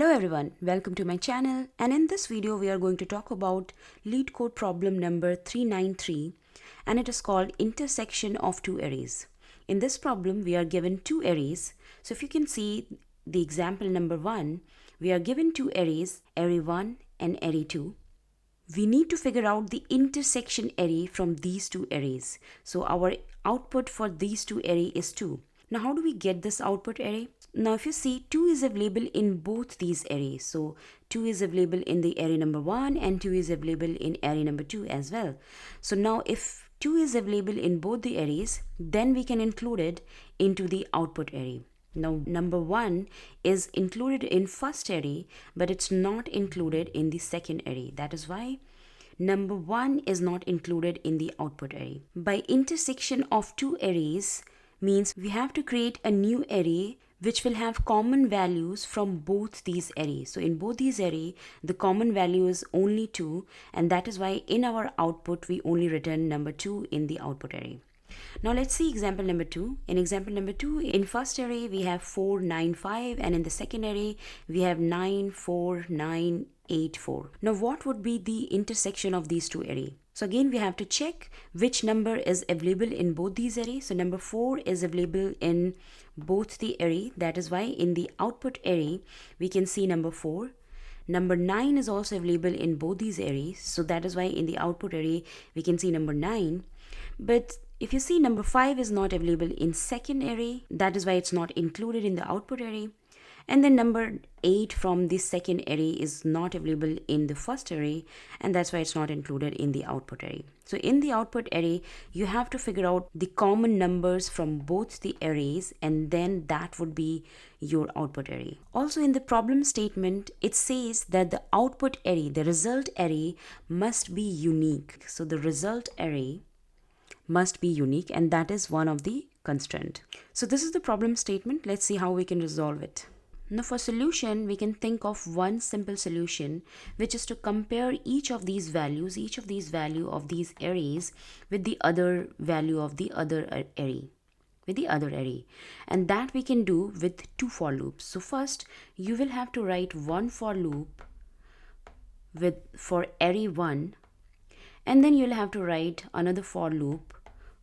Hello everyone, welcome to my channel, and in this video we are going to talk about Leetcode problem number 393, and it is called intersection of two arrays. In this problem we are given two arrays. So if you can see the example number 1, we are given two arrays, array 1 and array 2. We need to figure out the intersection array from these two arrays. So our output for these two arrays is 2. Now how do we get this output array? Now if you see, 2 is available in both these arrays. So 2 is available in the array number 1 and 2 is available in array number 2 as well. So now if 2 is available in both the arrays, then we can include it into the output array. Now number 1 is included in first array, but it's not included in the second array. That is why number 1 is not included in the output array. By intersection of two arrays means we have to create a new array which will have common values from both these arrays. So in both these arrays, the common value is only 2, and that is why in our output we only return number 2 in the output array. Now let's see example number 2. In example number 2, in first array we have 4, 9, 5, and in the second array we have 9, 4, 9, 8, 4. Now what would be the intersection of these two arrays? So again we have to check which number is available in both these arrays. So number 4 is available in both the array. That is why in the output array we can see number 4. Number 9 is also available in both these arrays. So that is why in the output array we can see number 9. But if you see, number 5 is not available in second array. That is why it's not included in the output array. And then number 8 from the second array is not available in the first array, and that's why it's not included in the output array. So in the output array, you have to figure out the common numbers from both the arrays, and then that would be your output array. Also in the problem statement, it says that the output array, the result array, must be unique. So the result array must be unique, and that is one of the constraint. So this is the problem statement. Let's see how we can resolve it. Now for solution, we can think of one simple solution, which is to compare each of these values of these arrays with the other value of the other array, and that we can do with two for loops. So first you will have to write one for loop for array 1, and then you'll have to write another for loop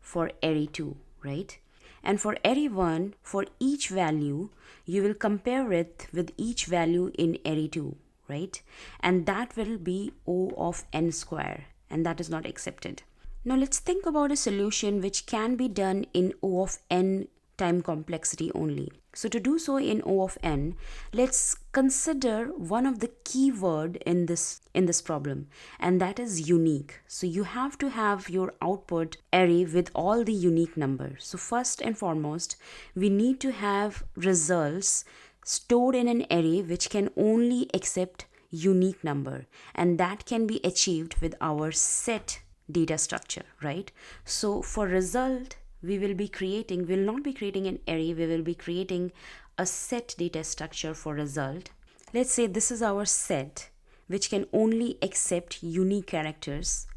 for array 2, right? And for array 1, for each value, you will compare it with each value in array 2, right? And that will be O of n square, and that is not accepted. Now let's think about a solution which can be done in O of n time complexity only. So to do so in O of n, let's consider one of the keyword in this problem, and that is unique. So you have to have your output array with all the unique numbers. So first and foremost, we need to have results stored in an array which can only accept unique number, and that can be achieved with our set data structure, right? So for result, we will not be creating an array, we will be creating a set data structure for result. Let's say this is our set, which can only accept unique characters.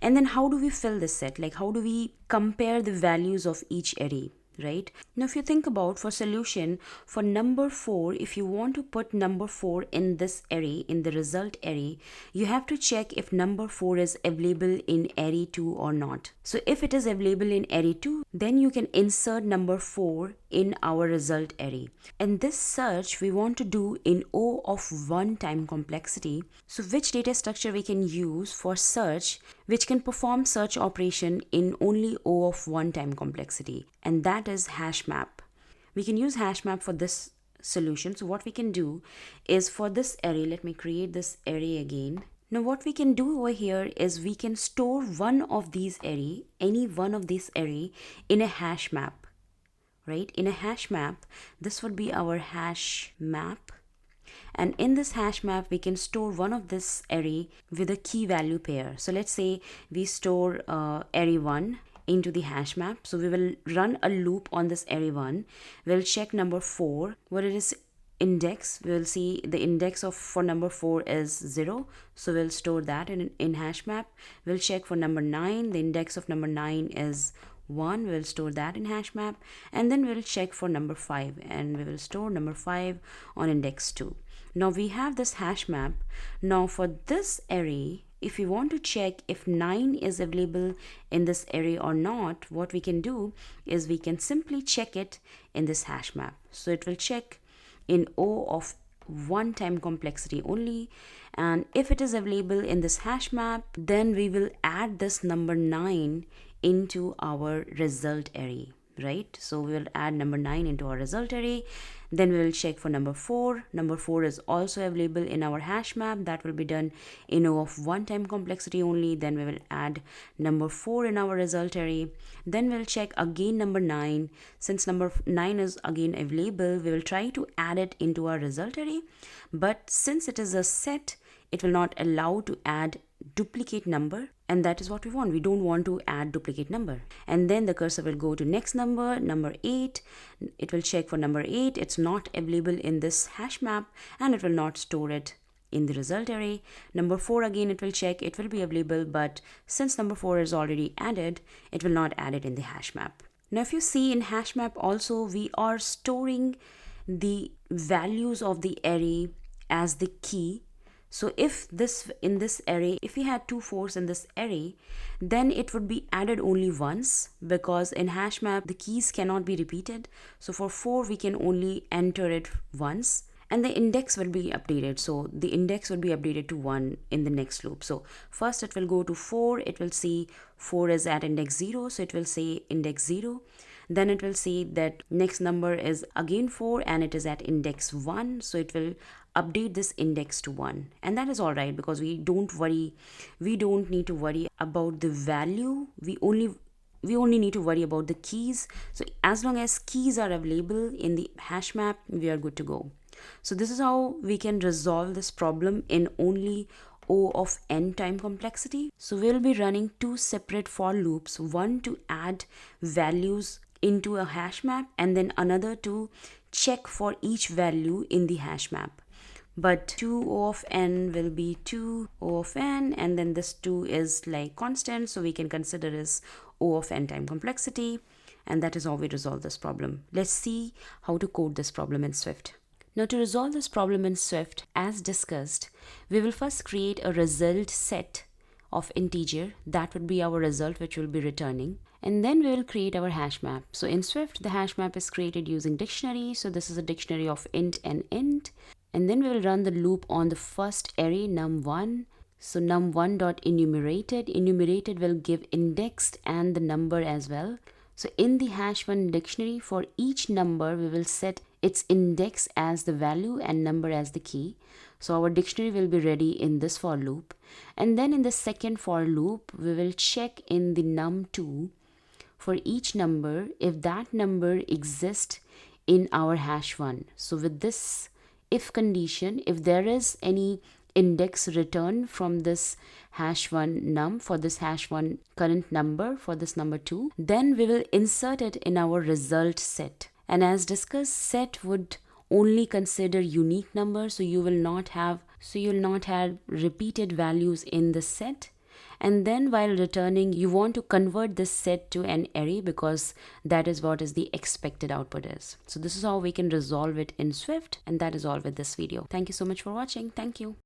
And then how do we fill this set? Like how do we compare the values of each array, right? Now if you think about for solution, for number 4, if you want to put number 4 in this array, in the result array, you have to check if number 4 is available in array 2 or not. So if it is available in array 2, then you can insert number 4 in our result array. And this search we want to do in O of 1 time complexity. So which data structure we can use for search, which can perform search operation in only O of 1 time complexity, and that is hash map. We can use hash map for this solution. So what we can do is for this array, let me create this array again. Now what we can do over here is we can store one of these array, any one of these array, in a hash map, right? In a hash map, this would be our hash map. And in this hash map, we can store one of this array with a key value pair. So let's say we store array 1 into the hash map. So we will run a loop on this array 1. We'll check number 4, what it is index. We will see the index for number 4 is 0. So we'll store that in hash map. We'll check for number 9. The index of number 9 is 1. We'll store that in hash map. And then we'll check for number 5, and we will store number 5 on index 2. Now we have this hash map. Now for this array, if we want to check if 9 is available in this array or not, what we can do is we can simply check it in this hash map. So it will check in O of 1 time complexity only, and if it is available in this hash map, then we will add this number 9 into our result array, right? So we will add number 9 into our result array. Then we will check for number 4. Number 4 is also available in our hash map. That will be done in O of 1 time complexity only. Then we will add number 4 in our result array. Then we'll check again number 9. Since number 9 is again available, we will try to add it into our result array. But since it is a set, it will not allow to add duplicate number, and that is what we want. We don't want to add duplicate number. And then the cursor will go to next number, number 8. It will check for number 8. It's not available in this hash map, and it will not store it in the result array. Number 4, again it will check, it will be available, but since number 4 is already added, it will not add it in the hash map. Now if you see in hash map also, we are storing the values of the array as the key. So if this in this array, if we had 2 4s in this array, then it would be added only once, because in hash map the keys cannot be repeated. So for 4 we can only enter it once, and the index will be updated. So the index will be updated to 1 in the next loop. So first it will go to 4, it will see 4 is at index 0, so it will say index 0. Then it will see that next number is again 4 and it is at index 1, so it will update this index to 1. And that is all right, because we don't need to worry about the value. We only need to worry about the keys. So as long as keys are available in the hash map, we are good to go. So this is how we can resolve this problem in only O of n time complexity. So we'll be running 2 separate for loops, one to add values into a hash map, and then another to check for each value in the hash map. But 2 O of n will be 2 O of n, and then this 2 is like constant, so we can consider as O of n time complexity, and that is how we resolve this problem. Let's see how to code this problem in Swift. Now to resolve this problem in Swift, as discussed, we will first create a result set of integer. That would be our result which will be returning, and then we will create our hash map. So in Swift, the hash map is created using dictionary. So this is a dictionary of int and int, and then we will run the loop on the first array num1. So num1 dot enumerated will give indexed and the number as well. So in the hash1 dictionary, for each number we will set its index as the value and number as the key. So our dictionary will be ready in this for loop, and then in the second for loop we will check in the num2 for each number if that number exists in our hash1. So with this if condition, if there is any index return from this hash1 num for this hash1 current number for this number 2, then we will insert it in our result set. And as discussed, set would only consider unique numbers, so you will not have repeated values in the set. And then while returning, you want to convert this set to an array, because that is what is the expected output is. So this is how we can resolve it in Swift, and that is all with this video. Thank you so much for watching. Thank you.